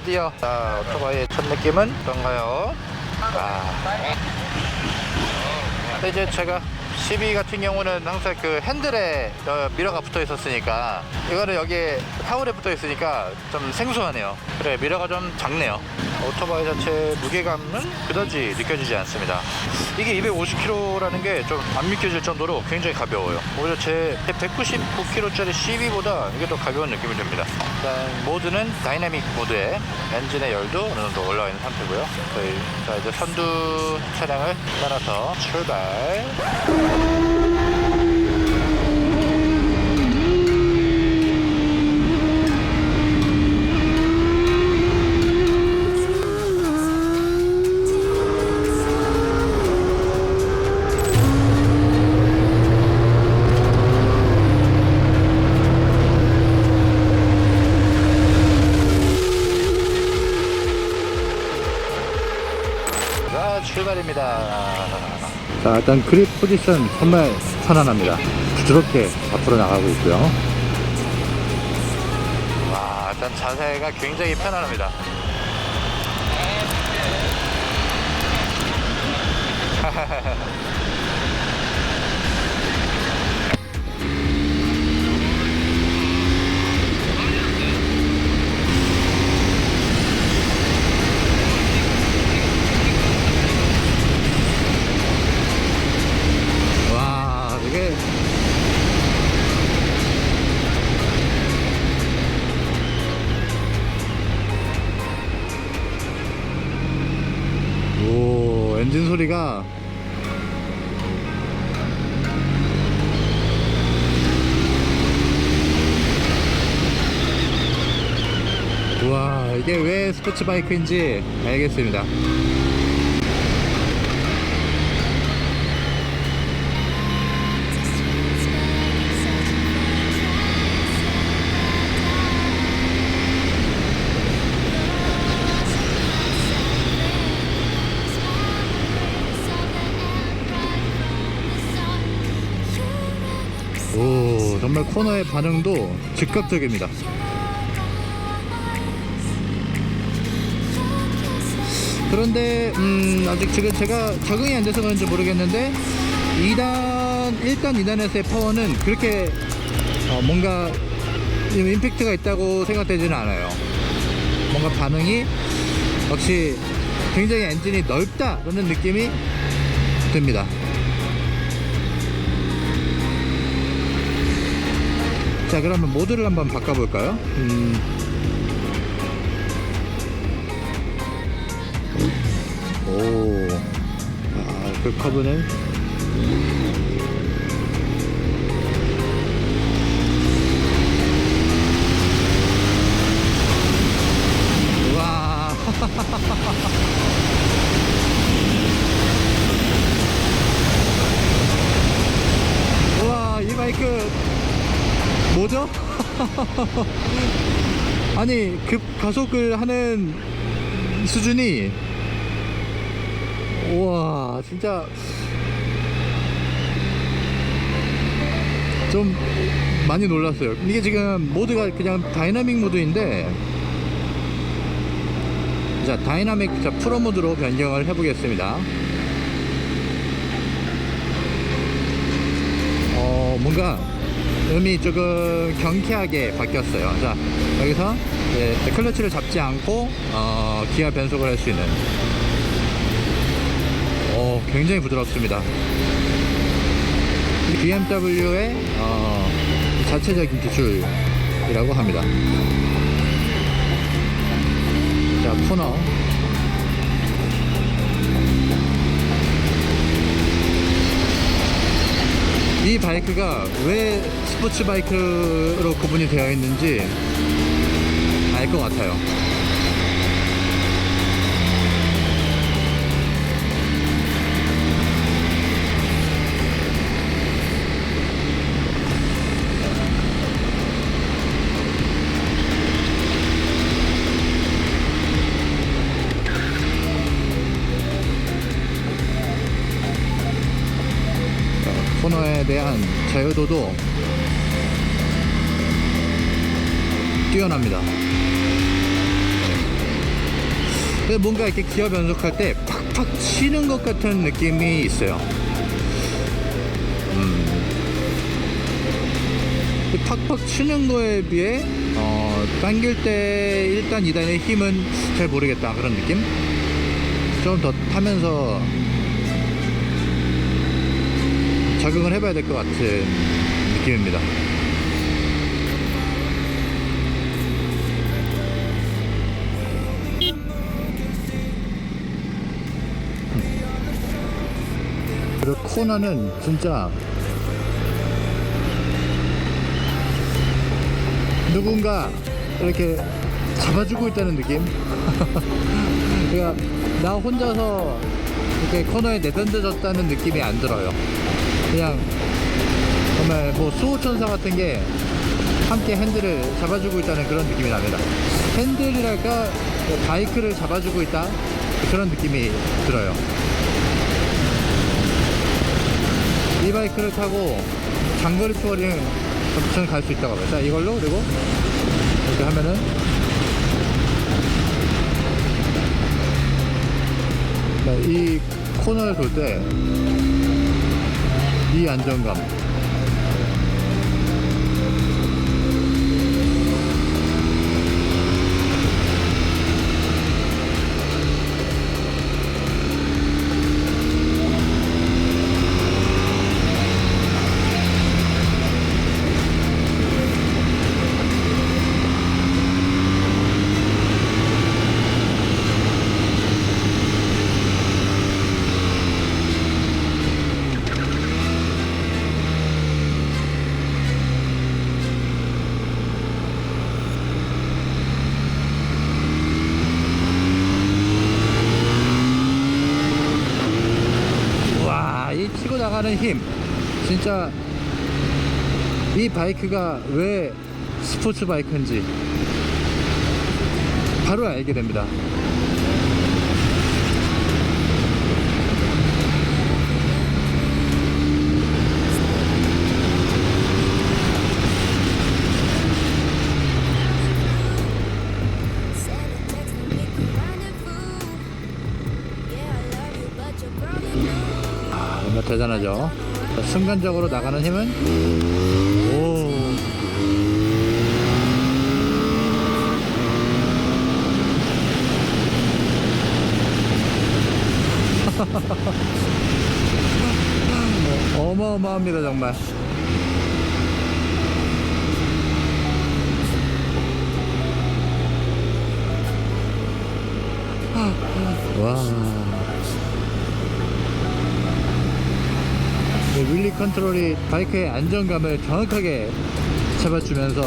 드디어. 자, 오토바이의 첫 느낌은 어떤가요? 이제 제가 12 같은 경우는 항상 그 핸들에 미러가 붙어 있었으니까, 이거는 여기에 타월에 붙어 있으니까 좀 생소하네요. 그래, 미러가 좀 작네요. 오토바이 자체 무게감은 그다지 느껴지지 않습니다. 이게 250kg라는 게 좀 안 믿겨질 정도로 굉장히 가벼워요. 오히려 제 199kg짜리 12보다 이게 더 가벼운 느낌이 듭니다. 일단 모드는 다이나믹 모드에 엔진의 열도 어느 정도 올라와 있는 상태고요. 자, 이제 선두 차량을 따라서 출발. 출발입니다. 자, 일단 그립 포지션 정말 편안합니다. 부드럽게 앞으로 나가고 있고요. 와, 일단 자세가 굉장히 편안합니다. 오, 엔진 소리가 우와, 이게 왜 스포츠 바이크인지 알겠습니다. 오, 정말 코너의 반응도 즉각적입니다. 그런데 아직 지금 제가 적응이 안 돼서 그런지 모르겠는데 1단, 2단에서의 파워는 그렇게 뭔가 임팩트가 있다고 생각되지는 않아요. 뭔가 반응이 역시 굉장히 엔진이 넓다라는 느낌이 듭니다. 자, 그러면 모드를 한번 바꿔볼까요? 오, 그 커브는 우와. 우와, 이 바이크 뭐죠? 아니, 급 가속을 하는 수준이, 우와, 진짜 좀 많이 놀랐어요. 이게 지금 모드가 그냥 다이나믹 모드인데, 자, 다이나믹, 자, 프로 모드로 변경을 해보겠습니다. 뭔가 음이 조금 경쾌하게 바뀌었어요. 자, 여기서 클러치를 잡지 않고 기아 변속을 할 수 있는, 굉장히 부드럽습니다. BMW의 자체적인 기술이라고 합니다. 자, 코너. 이 바이크가 왜 스포츠 바이크로 구분이 되어 있는지 알 것 같아요. 코너에 대한 자유도도 뛰어납니다. 근데 뭔가 이렇게 기어 변속할 때 팍팍 치는 것 같은 느낌이 있어요. 팍팍 치는 거에 비해 당길 때 1단 2단의 힘은 잘 모르겠다, 그런 느낌? 좀 더 타면서 적응을 해봐야 될 것 같은 느낌입니다. 그리고 코너는 진짜 누군가 이렇게 잡아주고 있다는 느낌? 그러니까 나 혼자서 이렇게 코너에 내던져졌다는 느낌이 안 들어요. 그냥 정말 뭐 수호천사 같은 게 함께 핸들을 잡아주고 있다는 그런 느낌이 납니다. 핸들이랄까 바이크를 잡아주고 있다, 그런 느낌이 들어요. 이 바이크를 타고 장거리 투어링 저는 갈 수 있다고 합니다. 자, 이걸로 그리고 이렇게 하면은 이 코너를 돌 때 이 안정감, 치고 나가는 힘, 진짜 이 바이크가 왜 스포츠 바이크인지 바로 알게 됩니다. 대단하죠. 순간적으로 나가는 힘은 오. 어마어마합니다 정말. 와. 윌리 컨트롤이 바이크의 안정감을 정확하게 잡아주면서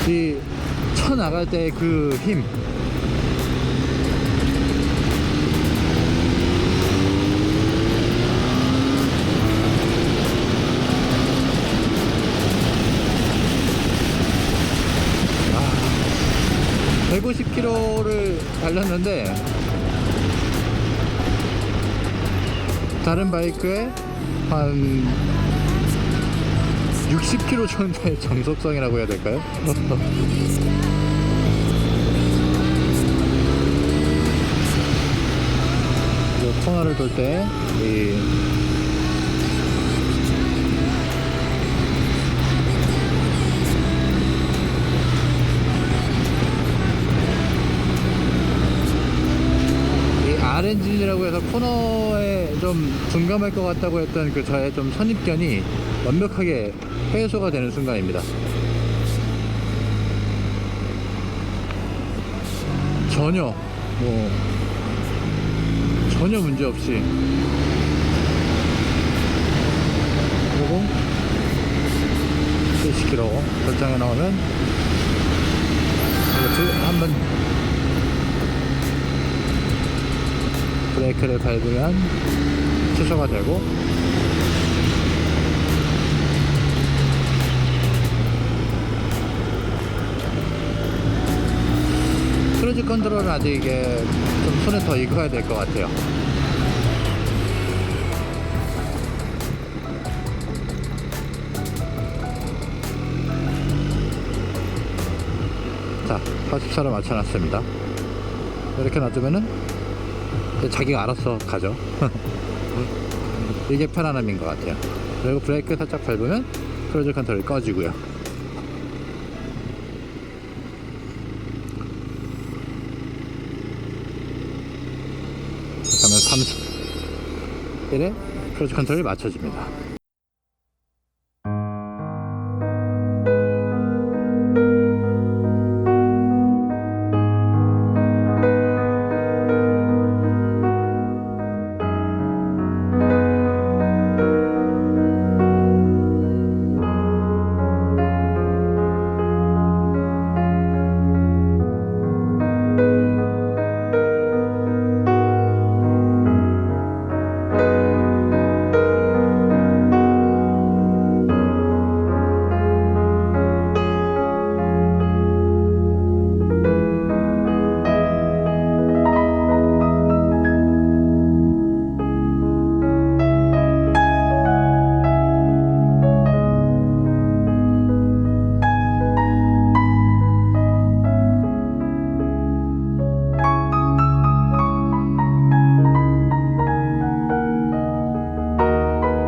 이 쳐나갈 때의 그 힘, 아, 150km를 달렸는데 다른 바이크에 한 60km 정도의 정속성이라고 해야 될까요? 이 코너를 돌 때 R엔진이라고 해서 코너에 좀 둔감할 것 같다고 했던 그 저의 좀 선입견이 완벽하게 해소가 되는 순간입니다. 전혀 문제 없이. 그리고 70km 결정해 나오면 한번 브레이크를 밟으면 취소가 되고, 크루즈 컨트롤은 아직 이게 좀 손에 더 익혀야 될 것 같아요. 자, 84로 맞춰놨습니다. 이렇게 놔두면은 자기가 알아서 가죠. 이게 편안함인 것 같아요. 그리고 브레이크 살짝 밟으면 크루즈 컨트롤이 꺼지고요. 그러면 31에 크루즈 컨트롤이 맞춰집니다.